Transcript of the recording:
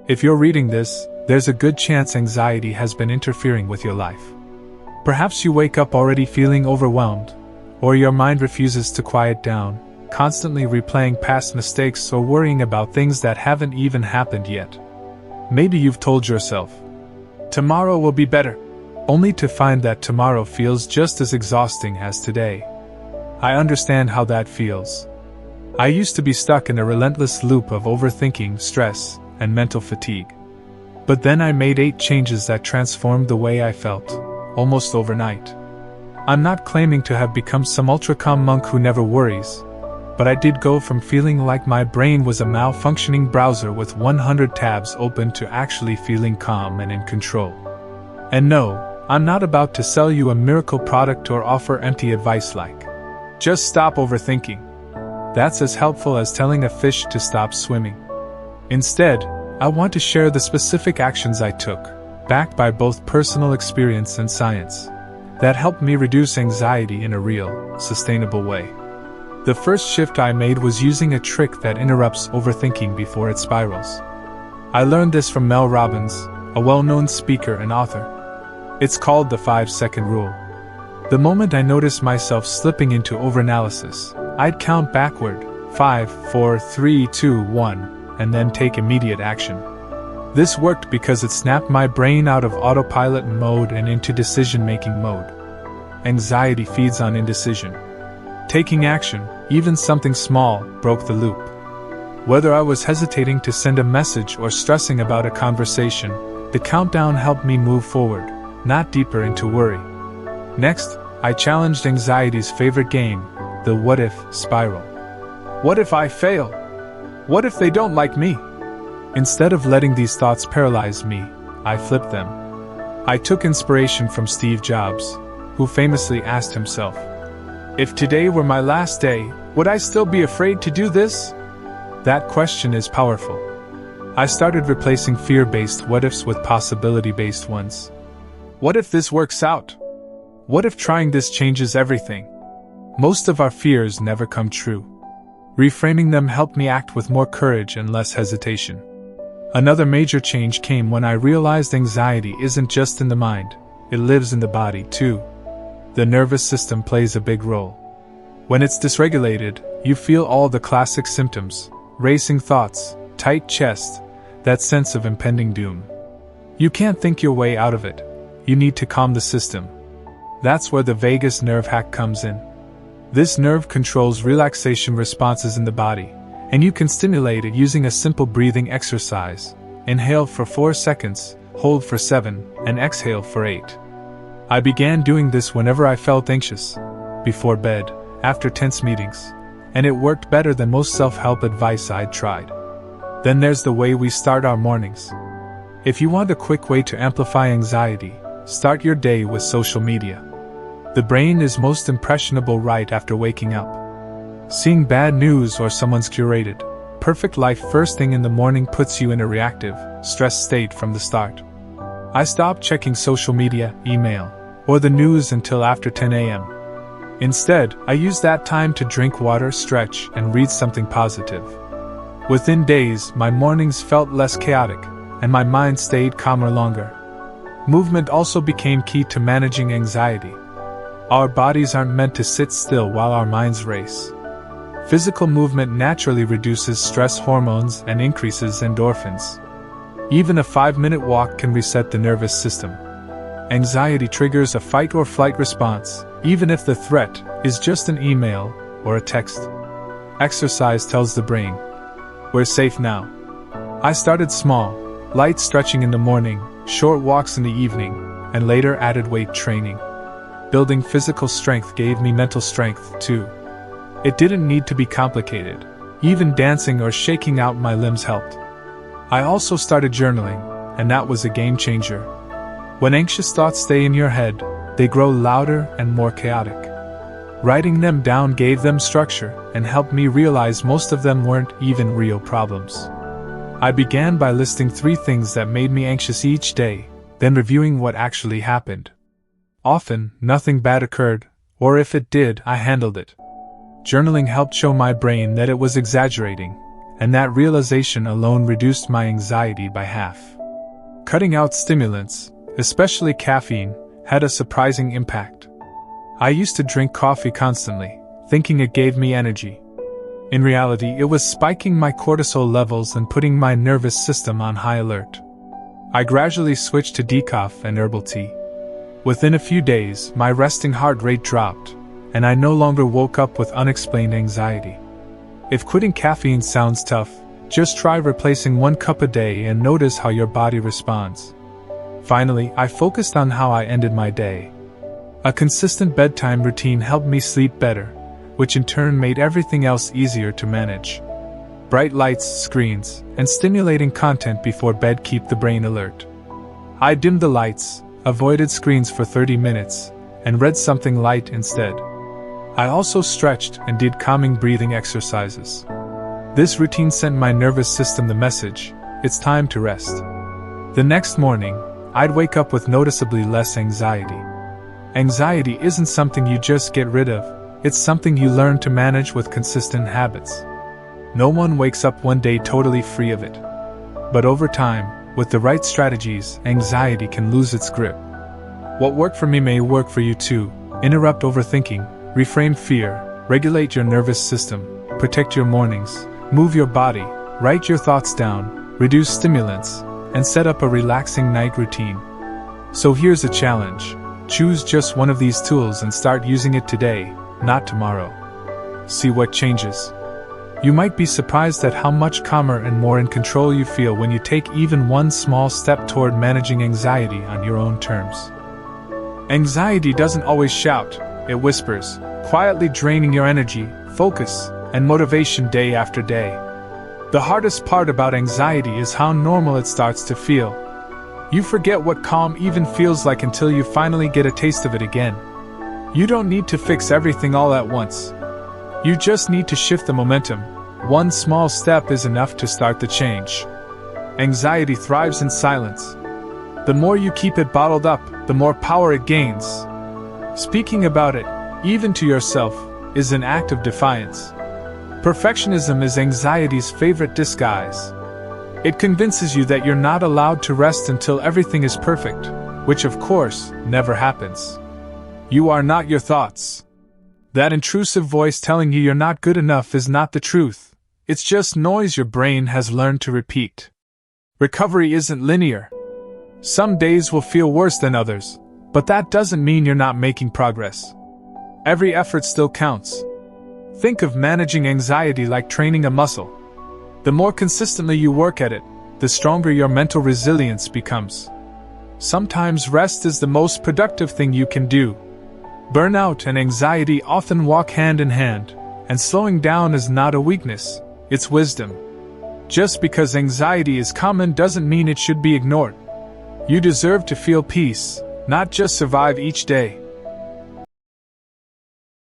If you're reading this, there's a good chance anxiety has been interfering with your life. Perhaps you wake up already feeling overwhelmed, or your mind refuses to quiet down, constantly replaying past mistakes or worrying about things that haven't even happened yet. Maybe you've told yourself, "Tomorrow will be better," only to find that tomorrow feels just as exhausting as today. I understand how that feels. I used to be stuck in a relentless loop of overthinking, stress, and mental fatigue. But then I made 8 changes that transformed the way I felt, almost overnight. I'm not claiming to have become some ultra-calm monk who never worries, but I did go from feeling like my brain was a malfunctioning browser with 100 tabs open to actually feeling calm and in control. And no, I'm not about to sell you a miracle product or offer empty advice like, "Just stop overthinking." That's as helpful as telling a fish to stop swimming. Instead, I want to share the specific actions I took, backed by both personal experience and science, that helped me reduce anxiety in a real, sustainable way. The first shift I made was using a trick that interrupts overthinking before it spirals. I learned this from Mel Robbins, a well-known speaker and author. It's called the 5-second rule. The moment I noticed myself slipping into overanalysis, I'd count backward, 5, 4, 3, 2, 1, and then take immediate action. This worked because it snapped my brain out of autopilot mode and into decision-making mode. Anxiety feeds on indecision. Taking action, even something small, broke the loop. Whether I was hesitating to send a message or stressing about a conversation, the countdown helped me move forward, not deeper into worry. Next, I challenged anxiety's favorite game, the what-if spiral. What if I fail? What if they don't like me? Instead of letting these thoughts paralyze me, I flipped them. I took inspiration from Steve Jobs, who famously asked himself, "If today were my last day, would I still be afraid to do this?" That question is powerful. I started replacing fear-based what-ifs with possibility-based ones. What if this works out? What if trying this changes everything? Most of our fears never come true. Reframing them helped me act with more courage and less hesitation. Another major change came when I realized anxiety isn't just in the mind, it lives in the body too. The nervous system plays a big role. When it's dysregulated, you feel all the classic symptoms: racing thoughts, tight chest, that sense of impending doom. You can't think your way out of it. You need to calm the system. That's where the vagus nerve hack comes in. This nerve controls relaxation responses in the body, and you can stimulate it using a simple breathing exercise. Inhale for 4 seconds, hold for 7, and exhale for 8. I began doing this whenever I felt anxious, before bed, after tense meetings, and it worked better than most self-help advice I'd tried. Then there's the way we start our mornings. If you want a quick way to amplify anxiety, start your day with social media. The brain is most impressionable right after waking up. Seeing bad news or someone's curated, perfect life first thing in the morning puts you in a reactive, stressed state from the start. I stopped checking social media, email, or the news until after 10 a.m. Instead, I used that time to drink water, stretch, and read something positive. Within days, my mornings felt less chaotic, and my mind stayed calmer longer. Movement also became key to managing anxiety. Our bodies aren't meant to sit still while our minds race. Physical movement naturally reduces stress hormones and increases endorphins. Even a 5-minute walk can reset the nervous system. Anxiety triggers a fight or flight response, even if the threat is just an email or a text. Exercise tells the brain, "We're safe now." I started small, light stretching in the morning, short walks in the evening, and later added weight training. Building physical strength gave me mental strength, too. It didn't need to be complicated. Even dancing or shaking out my limbs helped. I also started journaling, and that was a game changer. When anxious thoughts stay in your head, they grow louder and more chaotic. Writing them down gave them structure and helped me realize most of them weren't even real problems. I began by listing 3 things that made me anxious each day, then reviewing what actually happened. Often, nothing bad occurred, or if it did, I handled it. Journaling helped show my brain that it was exaggerating, and that realization alone reduced my anxiety by half. Cutting out stimulants, especially caffeine, had a surprising impact. I used to drink coffee constantly, thinking it gave me energy. In reality, it was spiking my cortisol levels and putting my nervous system on high alert. I gradually switched to decaf and herbal tea. Within a few days, my resting heart rate dropped, and I no longer woke up with unexplained anxiety. If quitting caffeine sounds tough, just try replacing 1 cup a day and notice how your body responds. Finally, I focused on how I ended my day. A consistent bedtime routine helped me sleep better, which in turn made everything else easier to manage. Bright lights, screens, and stimulating content before bed keep the brain alert. I dimmed the lights, avoided screens for 30 minutes, and read something light instead. I also stretched and did calming breathing exercises. This routine sent my nervous system the message, it's time to rest. The next morning, I'd wake up with noticeably less anxiety. Anxiety isn't something you just get rid of, it's something you learn to manage with consistent habits. No one wakes up one day totally free of it. But over time, with the right strategies, anxiety can lose its grip. What worked for me may work for you too. Interrupt overthinking, reframe fear, regulate your nervous system, protect your mornings, move your body, write your thoughts down, reduce stimulants, and set up a relaxing night routine. So here's a challenge. Choose just one of these tools and start using it today, not tomorrow. See what changes. You might be surprised at how much calmer and more in control you feel when you take even one small step toward managing anxiety on your own terms. Anxiety doesn't always shout, it whispers, quietly draining your energy, focus, and motivation day after day. The hardest part about anxiety is how normal it starts to feel. You forget what calm even feels like until you finally get a taste of it again. You don't need to fix everything all at once. You just need to shift the momentum. One small step is enough to start the change. Anxiety thrives in silence. The more you keep it bottled up, the more power it gains. Speaking about it, even to yourself, is an act of defiance. Perfectionism is anxiety's favorite disguise. It convinces you that you're not allowed to rest until everything is perfect, which of course, never happens. You are not your thoughts. That intrusive voice telling you you're not good enough is not the truth. It's just noise your brain has learned to repeat. Recovery isn't linear. Some days will feel worse than others, but that doesn't mean you're not making progress. Every effort still counts. Think of managing anxiety like training a muscle. The more consistently you work at it, the stronger your mental resilience becomes. Sometimes rest is the most productive thing you can do. Burnout and anxiety often walk hand in hand, and slowing down is not a weakness, it's wisdom. Just because anxiety is common doesn't mean it should be ignored. You deserve to feel peace, not just survive each day.